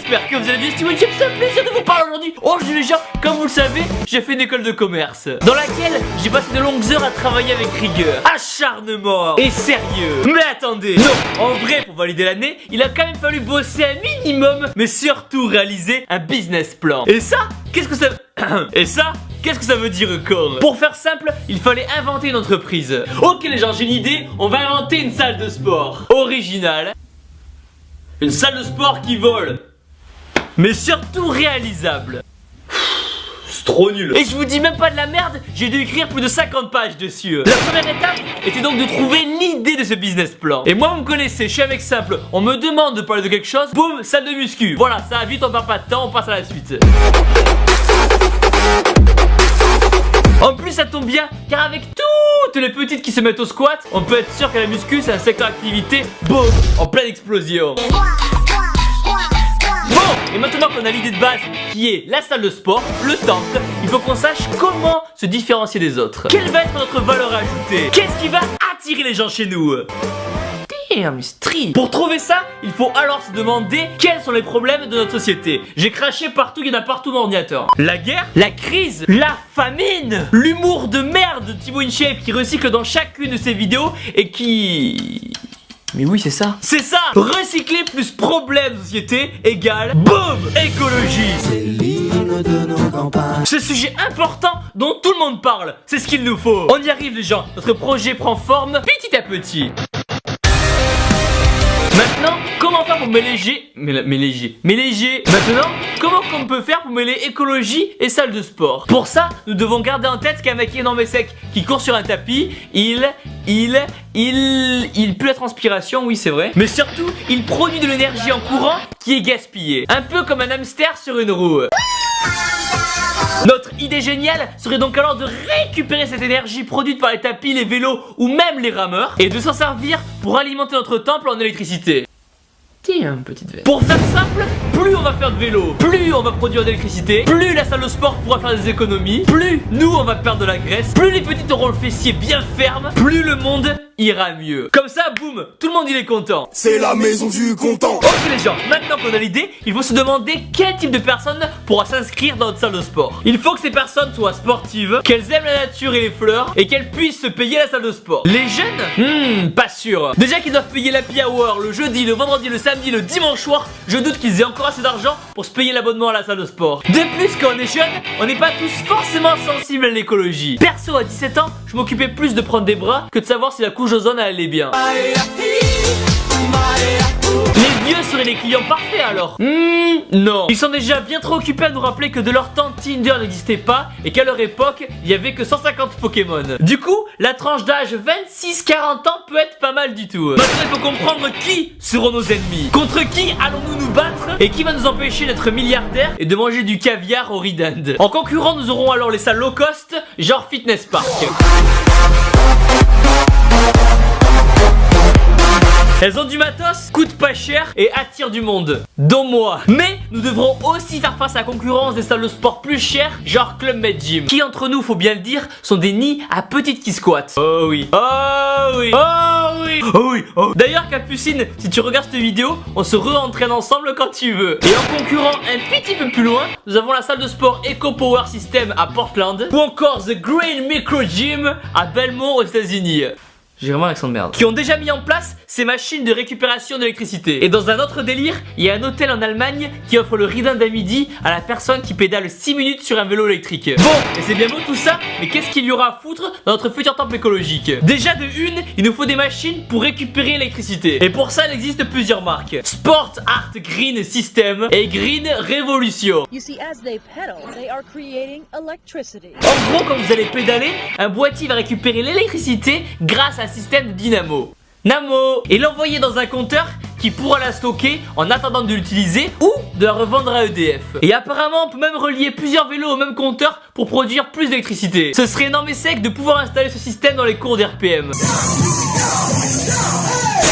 j'espère que vous allez bien. C'est Winchip, c'est un plaisir de vous parler aujourd'hui. Aujourd'hui les gens, comme vous le savez, j'ai fait une école de commerce dans laquelle j'ai passé de longues heures à travailler avec rigueur, acharnement et sérieux. Mais attendez, non, en vrai pour valider l'année, il a quand même fallu bosser un minimum, mais surtout réaliser un business plan. Et ça, qu'est-ce que ça... Et ça, qu'est-ce que ça veut dire con? Pour faire simple, il fallait inventer une entreprise. Ok les gens, j'ai une idée, on va inventer une salle de sport originale. Une salle de sport qui vole, mais surtout réalisable. C'est trop nul. Et je vous dis même pas de la merde, j'ai dû écrire plus de 50 pages dessus. La première étape était donc de trouver l'idée de ce business plan. Et moi vous me connaissez, je suis un mec simple. On me demande de parler de quelque chose, boum, salle de muscu. Voilà, ça va vite, on perd pas de temps, on passe à la suite. En plus ça tombe bien, car avec toutes les petites qui se mettent au squat, on peut être sûr que la muscu c'est un secteur d'activité, boum, en pleine explosion. Bon, et maintenant qu'on a l'idée de base qui est la salle de sport, le temple, il faut qu'on sache comment se différencier des autres. Quelle va être notre valeur ajoutée? Qu'est-ce qui va attirer les gens chez nous? Pour trouver ça, il faut alors se demander quels sont les problèmes de notre société. J'ai craché partout, il y en a partout dans mon ordinateur. La guerre, la crise, la famine, l'humour de merde de Thibaut InShape qui recycle dans chacune de ses vidéos et qui... Mais oui, c'est ça. C'est ça. Recycler plus problème de société égale boum, écologie. Ce sujet important dont tout le monde parle, c'est ce qu'il nous faut. On y arrive les gens, notre projet prend forme petit à petit. Maintenant, comment faire pour mélanger Maintenant, comment qu'on peut faire pour mêler écologie et salle de sport? Pour ça, nous devons garder en tête qu'un mec énorme et sec qui court sur un tapis, il pue la transpiration, oui c'est vrai. Mais surtout, il produit de l'énergie en courant qui est gaspillée. Un peu comme un hamster sur une roue. Notre idée géniale serait donc alors de récupérer cette énergie produite par les tapis, les vélos ou même les rameurs et de s'en servir pour alimenter notre temple en électricité. Tiens, petite verre. Pour faire simple, plus on va faire de vélo, plus on va produire d'électricité, plus la salle de sport pourra faire des économies, plus nous on va perdre de la graisse, plus les petites auront le fessier bien ferme, plus le monde ira mieux. Comme ça, boum, tout le monde il est content. C'est la maison du content. Ok les gens, maintenant qu'on a l'idée, il faut se demander quel type de personne pourra s'inscrire dans notre salle de sport. Il faut que ces personnes soient sportives, qu'elles aiment la nature et les fleurs et qu'elles puissent se payer la salle de sport. Les jeunes, pas sûr. Déjà qu'ils doivent payer l'happy hour le jeudi, le vendredi, le samedi, le dimanche soir, je doute qu'ils aient encore assez d'argent pour se payer l'abonnement à la salle de sport. De plus, quand on est jeune, on n'est pas tous forcément sensibles à l'écologie. Perso, à 17 ans, je m'occupais plus de prendre des bras que de savoir si la couche ozone allait bien. Les vieux seraient les clients parfaits alors. Non. Ils sont déjà bien trop occupés à nous rappeler que de leur temps Tinder n'existait pas et qu'à leur époque, il y avait que 150 Pokémon. Du coup, la tranche d'âge 26-40 ans peut être pas mal du tout. Maintenant, il faut comprendre qui seront nos ennemis. Contre qui allons-nous nous battre et qui va nous empêcher d'être milliardaires et de manger du caviar au riz d'Inde. En concurrent, nous aurons alors les salles low cost, genre Fitness Park. Elles ont du matos, coûtent pas cher et attirent du monde, dont moi. Mais nous devrons aussi faire face à la concurrence des salles de sport plus chères, genre Club Med Gym, qui entre nous, faut bien le dire, sont des nids à petites qui squattent. Oh oui, oh oui, oh oui, oh oui, oh. D'ailleurs Capucine, si tu regardes cette vidéo, on se re-entraîne ensemble quand tu veux. Et en concurrent un petit peu plus loin, nous avons la salle de sport Eco Power System à Portland, ou encore The Green Micro Gym à Belmont aux États-Unis. J'ai vraiment un accent de merde. Qui ont déjà mis en place ces machines de récupération d'électricité. Et dans un autre délire, il y a un hôtel en Allemagne qui offre le riz d'Inde à midi à la personne qui pédale 6 minutes sur un vélo électrique. Bon, et c'est bien beau tout ça, mais qu'est-ce qu'il y aura à foutre dans notre futur temple écologique? Déjà de une, il nous faut des machines pour récupérer l'électricité. Et pour ça, il existe plusieurs marques. Sport Art Green System et Green Revolution. You see, as they pedal, they are creating electricity. En gros, quand vous allez pédaler, un boîtier va récupérer l'électricité grâce à un système de dynamo. Namo! Et l'envoyer dans un compteur qui pourra la stocker en attendant de l'utiliser ou de la revendre à EDF. Et apparemment on peut même relier plusieurs vélos au même compteur pour produire plus d'électricité. Ce serait énorme et sec de pouvoir installer ce système dans les cours d'RPM.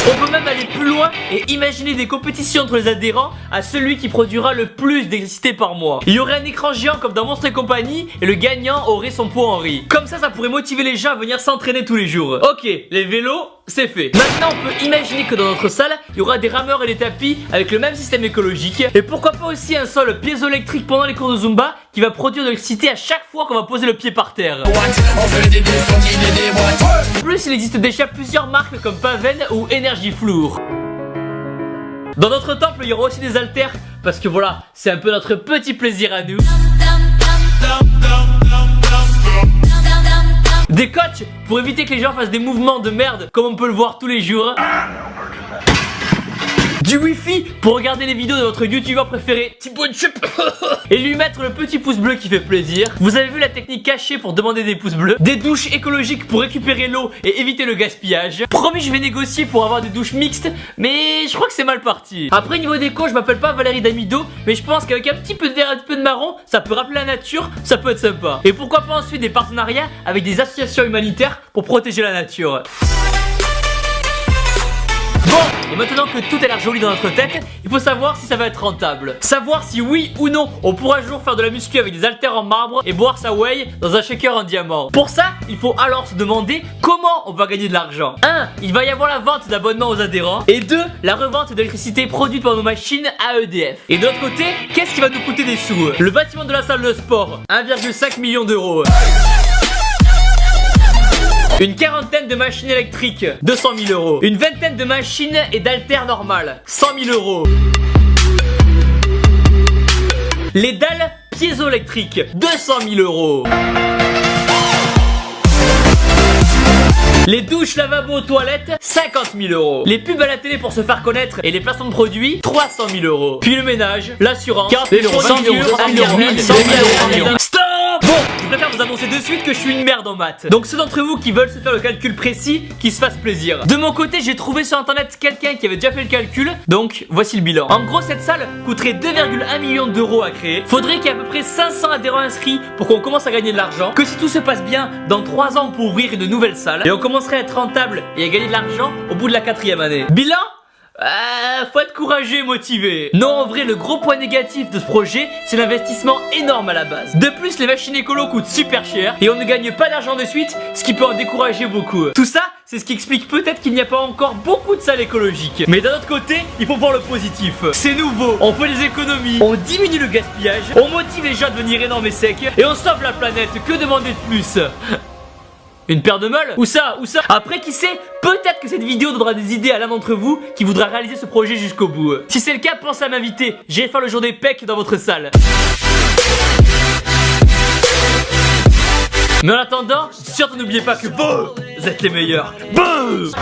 On peut même aller plus loin et imaginer des compétitions entre les adhérents à celui qui produira le plus d'électricité par mois. Il y aurait un écran géant comme dans Monstres et compagnie et le gagnant aurait son pot en riz. Comme ça pourrait motiver les gens à venir s'entraîner tous les jours. Ok, les vélos, c'est fait. Maintenant on peut imaginer que dans notre salle il y aura des rameurs et des tapis avec le même système écologique. Et pourquoi pas aussi un sol piézoélectrique pendant les cours de Zumba qui va produire de l'électricité à chaque fois qu'on va poser le pied par terre. En plus il existe déjà plusieurs marques comme Paven ou Energy Floor. Dans notre temple il y aura aussi des haltères parce que voilà, c'est un peu notre petit plaisir à nous. Des coachs pour éviter que les gens fassent des mouvements de merde comme on peut le voir tous les jours. Du wifi pour regarder les vidéos de votre youtubeur préféré Thibaut Chup et lui mettre le petit pouce bleu qui fait plaisir. Vous avez vu la technique cachée pour demander des pouces bleus. Des douches écologiques pour récupérer l'eau et éviter le gaspillage. Promis, je vais négocier pour avoir des douches mixtes, mais je crois que c'est mal parti. Après niveau déco, je m'appelle pas Valérie Damido, mais je pense qu'avec un petit peu de vert, un petit peu de marron, ça peut rappeler la nature, ça peut être sympa. Et pourquoi pas ensuite des partenariats avec des associations humanitaires pour protéger la nature. Bon, et maintenant que tout a l'air joli dans notre tête, il faut savoir si ça va être rentable. Savoir si oui ou non on pourra un jour faire de la muscu avec des haltères en marbre et boire sa whey dans un shaker en diamant. Pour ça, il faut alors se demander comment on va gagner de l'argent. 1. Il va y avoir la vente d'abonnements aux adhérents. Et 2. La revente d'électricité produite par nos machines à EDF. Et de l'autre côté, qu'est-ce qui va nous coûter des sous? Le bâtiment de la salle de sport, 1,5 million d'euros. Une quarantaine de machines électriques, 200 000 euros. Une vingtaine de machines et d'haltères normales, 100 000 euros. Les dalles piézoélectriques, 200 000 euros. Les douches, lavabo, toilettes, 50 000 euros. Les pubs à la télé pour se faire connaître et les placements de produits, 300 000 euros. Puis le ménage, l'assurance, 40 000 euros, 100 000 euros, 1 000 euros, 100 000 euros. Stop! Bon, je préfère vous annoncer de suite que je suis une merde en maths. Donc ceux d'entre vous qui veulent se faire le calcul précis, qui se fassent plaisir. De mon côté, j'ai trouvé sur internet quelqu'un qui avait déjà fait le calcul. Donc voici le bilan. En gros, cette salle coûterait 2,1 millions d'euros à créer. Faudrait qu'il y ait à peu près 500 adhérents inscrits pour qu'on commence à gagner de l'argent. Que si tout se passe bien, dans 3 ans on peut ouvrir une nouvelle salle. Et on commencerait à être rentable et à gagner de l'argent au bout de la 4e année. Bilan? Faut être courageux et motivé. Non, en vrai, le gros point négatif de ce projet, c'est l'investissement énorme à la base. De plus, les machines écolo coûtent super cher et on ne gagne pas d'argent de suite, ce qui peut en décourager beaucoup. Tout ça, c'est ce qui explique peut-être qu'il n'y a pas encore beaucoup de salles écologiques. Mais d'un autre côté, il faut voir le positif. C'est nouveau, on fait des économies, on diminue le gaspillage, on motive les gens à devenir énormes et secs et on sauve la planète. Que demander de plus? Une paire de meules? Où ça? Où ça? Après, qui sait, peut-être que cette vidéo donnera des idées à l'un d'entre vous qui voudra réaliser ce projet jusqu'au bout. Si c'est le cas, pensez à m'inviter. J'irai faire le jour des pecs dans votre salle. Mais en attendant, surtout n'oubliez pas que vous êtes les meilleurs. Damn.